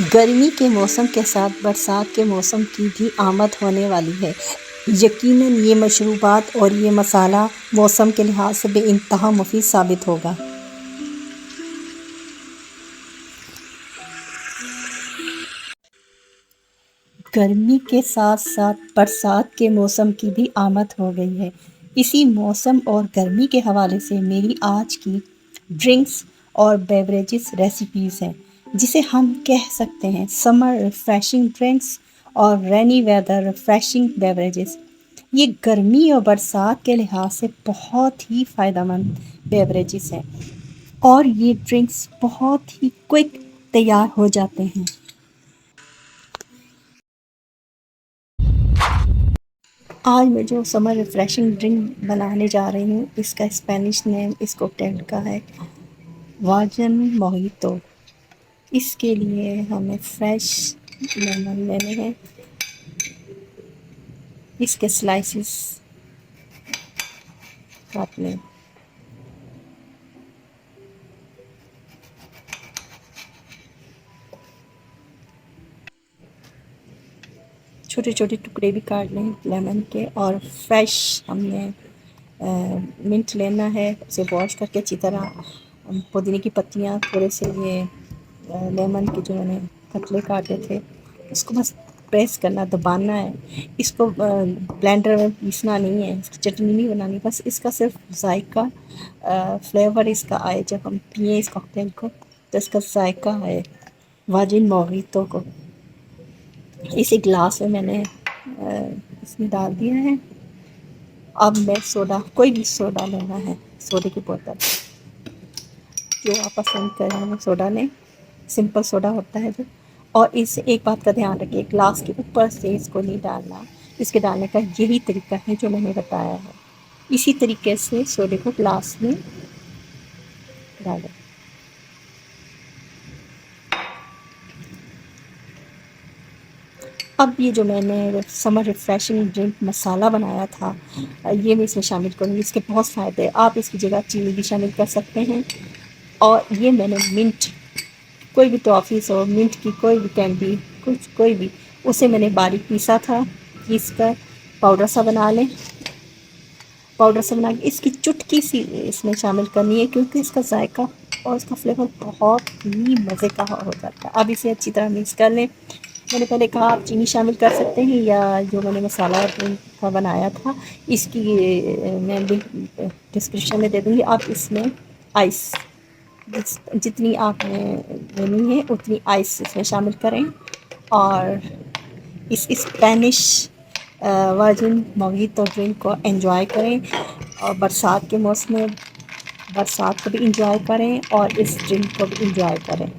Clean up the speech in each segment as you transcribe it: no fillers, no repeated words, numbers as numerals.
गर्मी के मौसम के साथ बरसात के मौसम की भी आमद होने वाली है। यकीनन ये मशरूबात और ये मसाला मौसम के लिहाज से बेइंतहा मुफीद साबित होगा। गर्मी के साथ साथ बरसात के मौसम की भी आमद हो गई है। इसी मौसम और गर्मी के हवाले से मेरी आज की ड्रिंक्स और बेवरेजेस रेसिपीज़ हैं, जिसे हम कह सकते हैं समर रिफ़्रेशिंग ड्रिंक्स और रेनी वेदर रिफ़्रेशिंग बेवरेजेस। ये गर्मी और बरसात के लिहाज से बहुत ही फ़ायदेमंद बेवरेजेस हैं और ये ड्रिंक्स बहुत ही क्विक तैयार हो जाते हैं। आज मैं जो समर रिफ़्रेशिंग ड्रिंक बनाने जा रही हूँ, इसका स्पेनिश नेम इस कॉकटेल का है वाजन मोहितो। इसके लिए हमें फ्रेश लेमन लेने हैं, इसके स्लाइसेस काट लें। छोटे छोटे टुकड़े भी काट लें लेमन के। और फ्रेश हमने मिंट लेना है, उसे वॉश करके अच्छी तरह। पुदीने की पत्तियाँ, थोड़े से ये लेमन के जो मैंने पतले काटे थे, इसको बस प्रेस करना, दबाना है। इसको ब्लेंडर में पीसना नहीं है, इसकी चटनी नहीं बनानी, बस इसका सिर्फ जायका फ्लेवर इसका आए जब हम पिए इस कॉकटेल को, तो इसका जायका आए वाजिन मोहितो को। इसी गिलास में मैंने इसमें डाल दिया है। अब मैं सोडा, कोई भी सोडा लेना है, सोडे की बोतल जो आप पसंद करें सोडा लें, सिंपल सोडा होता है जो। और इससे एक बात का ध्यान रखिए, ग्लास के ऊपर से इसको नहीं डालना। इसके डालने का यही तरीका है जो मैंने बताया है। इसी तरीके से सोडे को ग्लास में डालें। अब ये जो मैंने समर रिफ़्रेशिंग ड्रिंक मसाला बनाया था, ये मैं इसमें शामिल करूँगी। इसके बहुत फ़ायदे हैं, आप इसकी जगह चीनी भी शामिल कर सकते हैं। और ये मैंने मिंट, कोई भी टॉफ़ीज़ हो, मिंट की कोई भी कैंडी, कुछ कोई भी, उसे मैंने बारीक पीसा था। पीस कर पाउडर सा बना लें। पाउडर से बना के इसकी चुटकी सी इसमें शामिल करनी है, क्योंकि इसका जायका और इसका फ्लेवर बहुत ही मज़े का हो जाता है। अब इसे अच्छी तरह मिक्स कर लें। मैंने पहले कहा आप चीनी शामिल कर सकते हैं, या जो मैंने मसाला का बनाया था इसकी मैं डिस्क्रिप्शन में दे दूँगी। आप इसमें आइस जितनी आपने लेनी है उतनी आइस इसमें शामिल करें और इस स्पेनिश वर्जिन मोहितो ड्रिंक को एंजॉय करें। और बरसात के मौसम में बरसात को भी इंजॉय करें और इस ड्रिंक को भी इंजॉय करें।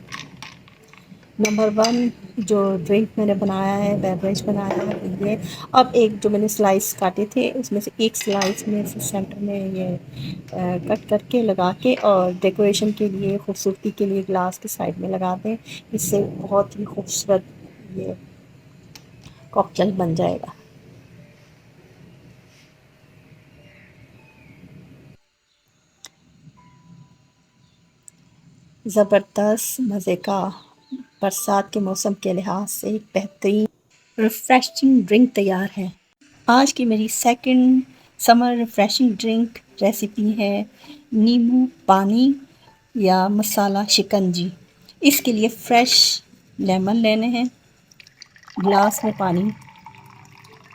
नंबर 1 जो ड्रिंक मैंने बनाया है, बेवरेज बनाया है ये। अब एक जो मैंने स्लाइस काटे थे, उसमें से एक स्लाइस में से सेंटर में ये कट करके लगा के, और डेकोरेशन के लिए, खूबसूरती के लिए ग्लास के साइड में लगा दें। इससे बहुत ही खूबसूरत ये कॉकटेल बन जाएगा। ज़बरदस्त मज़े का बरसात के मौसम के लिहाज से एक बेहतरीन रिफ़्रेशिंग ड्रिंक तैयार है। आज की मेरी second summer refreshing drink recipe है नींबू पानी या मसाला शिकंजी। इसके लिए फ़्रेश लेमन लेने हैं, ग्लास में पानी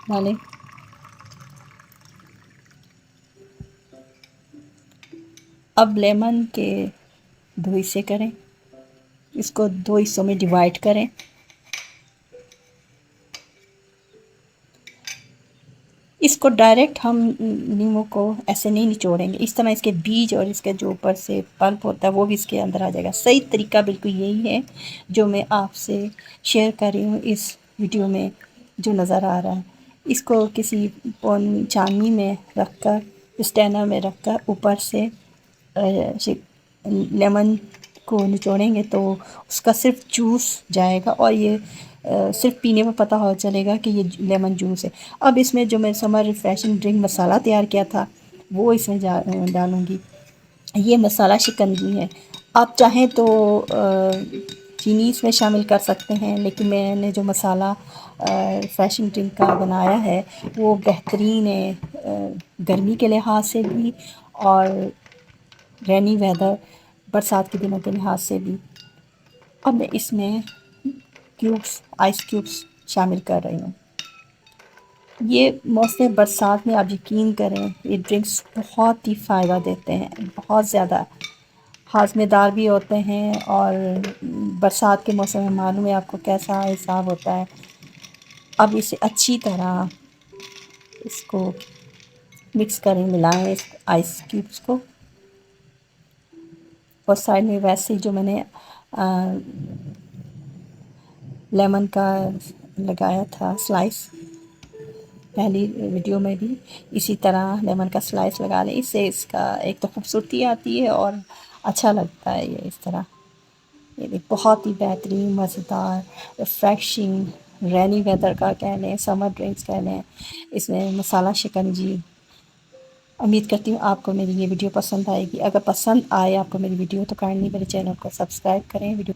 डालें। अब लेमन के 2 हिस्से करें, इसको 2 हिस्सों में डिवाइड करें। इसको डायरेक्ट हम नींबू को ऐसे नहीं निचोड़ेंगे, इस तरह इसके बीज और इसके जो ऊपर से पल्प होता है वो भी इसके अंदर आ जाएगा। सही तरीका बिल्कुल यही है जो मैं आपसे शेयर कर रही हूँ इस वीडियो में जो नज़र आ रहा है। इसको किसी चालनी में रख कर, स्टैनर में रख कर ऊपर से लेमन को निचोड़ेंगे तो उसका सिर्फ जूस जाएगा और ये सिर्फ पीने में पता हो चलेगा कि ये लेमन जूस है। अब इसमें जो मैं समर रिफ़्रेशिंग ड्रिंक मसाला तैयार किया था वो इसमें डालूँगी। ये मसाला शिकंजी है। आप चाहें तो चीनी इसमें शामिल कर सकते हैं, लेकिन मैंने जो मसाला रिफ़्रेशिंग ड्रिंक का बनाया है वो बेहतरीन है गर्मी के लिहाज से भी और रेनी वेदर बरसात के दिनों के लिहाज से भी। अब मैं इसमें आइस क्यूब्स शामिल कर रही हूँ। ये मौसम बरसात में आप यकीन करें ये ड्रिंक्स बहुत ही फ़ायदा देते हैं, बहुत ज़्यादा हाज़मेदार भी होते हैं और बरसात के मौसम में मालूम है आपको कैसा हिसाब होता है। अब इसे अच्छी तरह इसको मिक्स करें, मिलाएं इस आइस क्यूब्स को। और साइड में वैसे ही जो मैंने लेमन का लगाया था स्लाइस, पहली वीडियो में भी इसी तरह लेमन का स्लाइस लगा लें। इससे इसका एक तो खूबसूरती आती है और अच्छा लगता है ये इस तरह। ये भी बहुत ही बेहतरीन मज़ेदार रिफ़्रेशिंग रेनी वेदर का कह लें, समर ड्रिंक्स कह लें, इसमें मसाला शिकंजी। उम्मीद करती हूँ आपको मेरी ये वीडियो पसंद आएगी। अगर पसंद आए आपको मेरी वीडियो तो काइंडली मेरे चैनल को सब्सक्राइब करें। वीडियो